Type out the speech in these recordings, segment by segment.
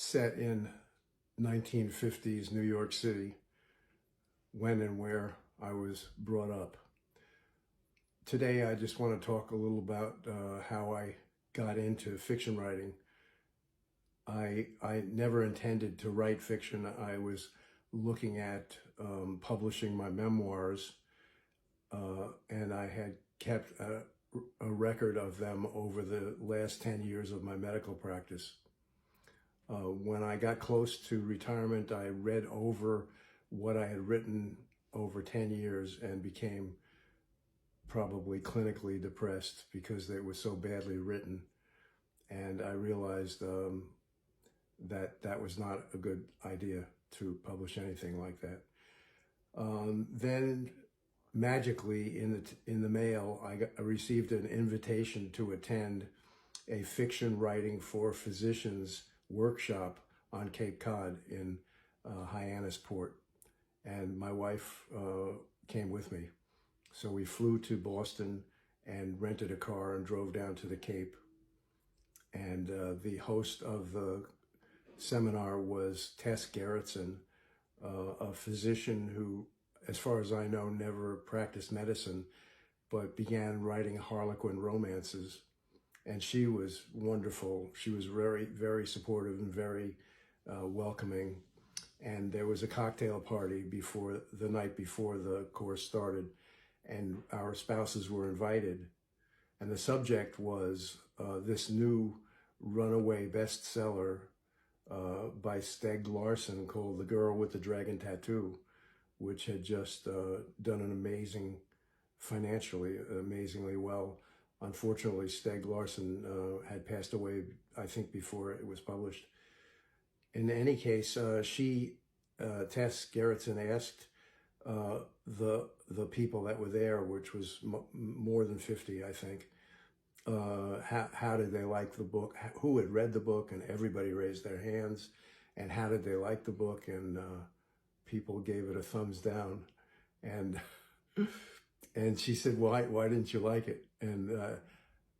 set in 1950s New York City, when and where I was brought up. Today, I just want to talk a little about how I got into fiction writing. I never intended to write fiction. I was looking at publishing my memoirs, and I had kept a record of them over the last 10 years of my medical practice. When I got close to retirement, I read over what I had written over 10 years and became probably clinically depressed because they were so badly written. And I realized that was not a good idea to publish anything like that. Then magically in the mail, I received an invitation to attend a fiction writing for physicians workshop on Cape Cod in Hyannisport. And my wife came with me. So we flew to Boston and rented a car and drove down to the Cape. And the host of the seminar was Tess Gerritsen, a physician who, as far as I know, never practiced medicine, but began writing Harlequin romances. And she was wonderful. She was very, very supportive and very welcoming. And there was a cocktail party the night before the course started, and our spouses were invited. And the subject was this new runaway bestseller by Stieg Larsson called The Girl with the Dragon Tattoo, which had just done financially amazingly well. Unfortunately, Stieg Larsson had passed away, I think, before it was published. In any case, Tess Gerritsen asked the people that were there, which was more than 50, I think, how did they like the book, who had read the book, and everybody raised their hands, and how did they like the book, and people gave it a thumbs down, and she said, why didn't you like it? And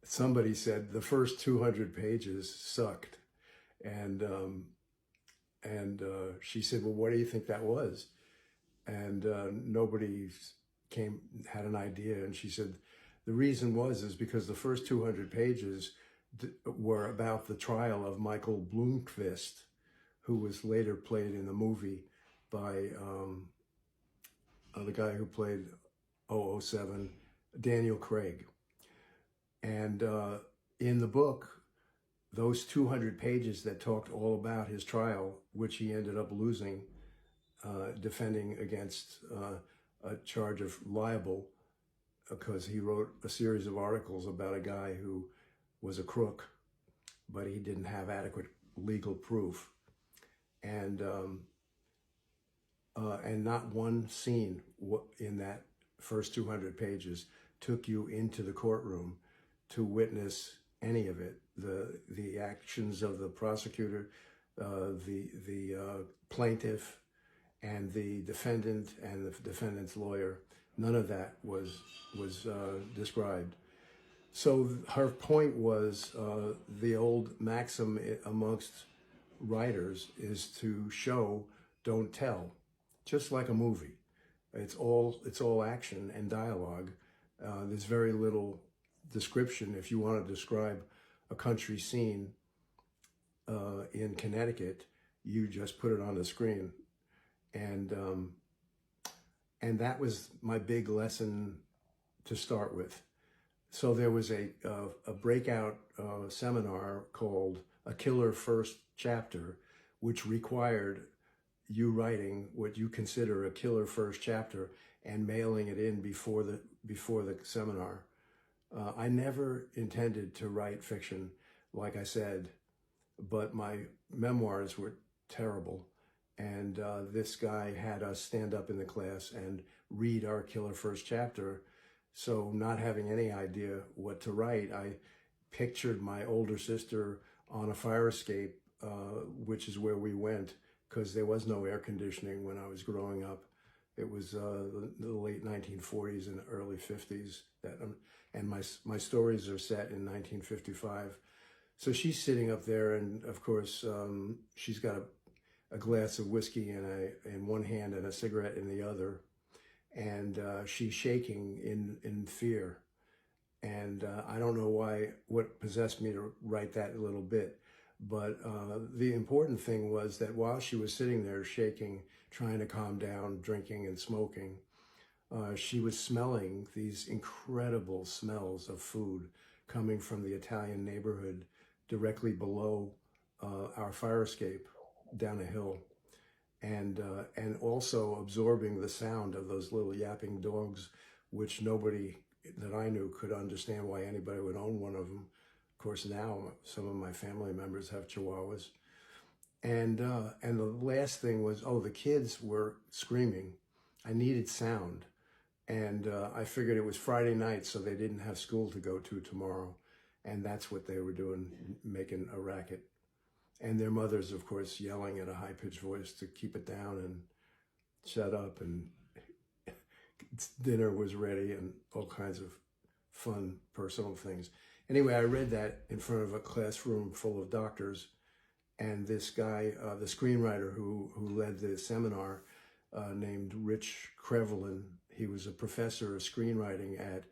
somebody said the first 200 pages sucked, and she said, well, what do you think that was? And nobody had an idea. And she said, the reason is because the first 200 pages were about the trial of Michael Blomkvist, who was later played in the movie by the guy who played 007, Daniel Craig. And in the book, those 200 pages that talked all about his trial, which he ended up losing, defending against a charge of libel, because he wrote a series of articles about a guy who was a crook, but he didn't have adequate legal proof. And not one scene in that first 200 pages took you into the courtroom to witness any of it. The actions of the prosecutor, the plaintiff, and the defendant and the defendant's lawyer, none of that was described. So her point was, the old maxim amongst writers is to show, don't tell, just like a movie. It's all action and dialogue. There's very little description. If you want to describe a country scene in Connecticut, you just put it on the screen. And that was my big lesson to start with. So there was a breakout seminar called A Killer First Chapter, which required you writing what you consider a killer first chapter and mailing it in before the seminar. I never intended to write fiction, like I said, but my memoirs were terrible. And this guy had us stand up in the class and read our killer first chapter. So not having any idea what to write, I pictured my older sister on a fire escape, which is where we went, because there was no air conditioning when I was growing up. It was the late 1940s and early 50s. And my stories are set in 1955. So she's sitting up there, and of course, she's got a glass of whiskey in one hand and a cigarette in the other, and she's shaking in fear. And I don't know what possessed me to write that little bit, but the important thing was that while she was sitting there shaking, trying to calm down, drinking and smoking, she was smelling these incredible smells of food coming from the Italian neighborhood directly below our fire escape down a hill, and also absorbing the sound of those little yapping dogs, which nobody that I knew could understand why anybody would own one of them. Of course, now some of my family members have Chihuahuas. And the last thing was, the kids were screaming. I needed sound. And I figured it was Friday night, so they didn't have school to go to tomorrow. And that's what they were doing, making a racket. And their mothers, of course, yelling at a high-pitched voice to keep it down and shut up. And dinner was ready and all kinds of fun personal things. Anyway, I read that in front of a classroom full of doctors, and this guy, the screenwriter who led the seminar, named Rich Crevelin, he was a professor of screenwriting at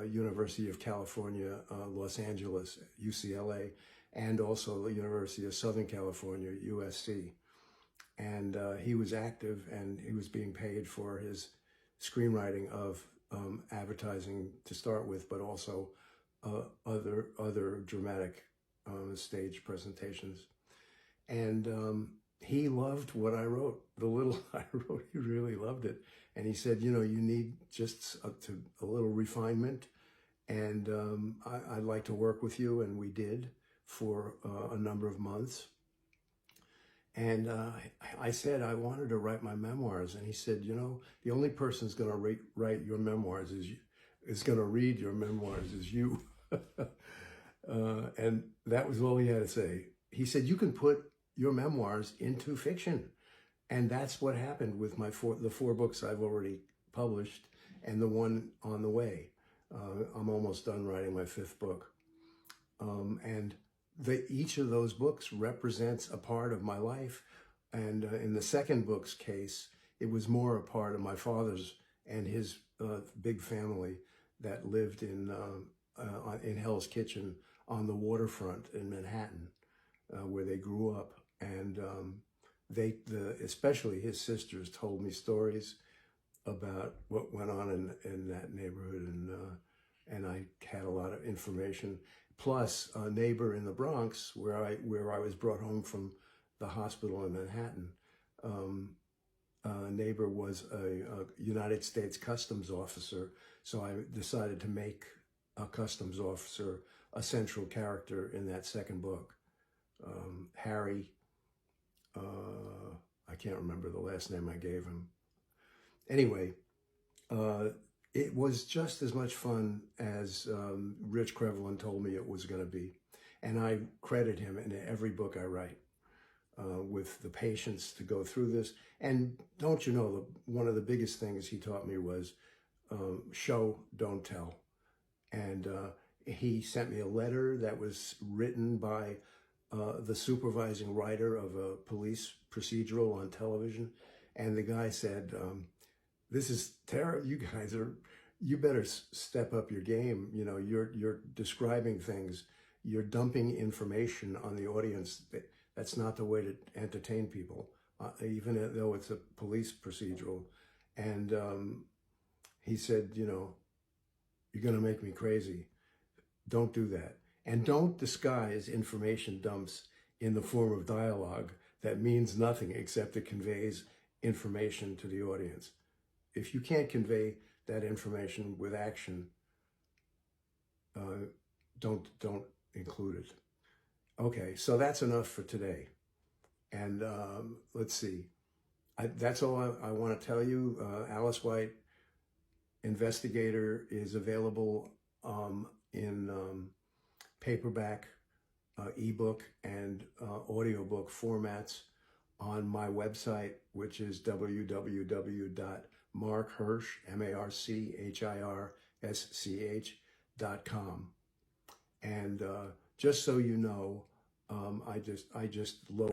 University of California, Los Angeles, UCLA, and also the University of Southern California, USC. And he was active, and he was being paid for his screenwriting of advertising to start with, but also other dramatic stage presentations. And he loved what I wrote. The little I wrote, he really loved it. And he said, you need just a little refinement, and I'd like to work with you. And we did for a number of months. And I said I wanted to write my memoirs, and he said, the only person who's going to write your memoirs is going to read your memoirs is you. And that was all he had to say. He said, you can put your memoirs into fiction. And that's what happened with the 4 books I've already published and the one on the way. I'm almost done writing my 5th book. And each of those books represents a part of my life. And in the 2nd book's case, it was more a part of my father's and his big family that lived in Hell's Kitchen on the waterfront in Manhattan, where they grew up. And especially his sisters told me stories about what went on in that neighborhood, and I had a lot of information. Plus, a neighbor in the Bronx, where I was brought home from the hospital in Manhattan. A neighbor was a United States Customs officer, so I decided to make a customs officer a central character in that 2nd book. Harry, I can't remember the last name I gave him. Anyway, it was just as much fun as Rich Crevelin told me it was going to be. And I credit him in every book I write with the patience to go through this. And don't you know, one of the biggest things he taught me was show, don't tell. And he sent me a letter that was written by the supervising writer of a police procedural on television. And the guy said, this is terrible. You better step up your game. You're describing things. You're dumping information on the audience. That's not the way to entertain people, even though it's a police procedural. And he said, you're going to make me crazy. Don't do that. And don't disguise information dumps in the form of dialogue that means nothing except it conveys information to the audience. If you can't convey that information with action, don't include it. Okay, so that's enough for today. And let's see. That's all I want to tell you. Alice White Investigator is available in paperback, ebook, and audiobook formats on my website, which is www.marchirsch.com. And just so you know, I just load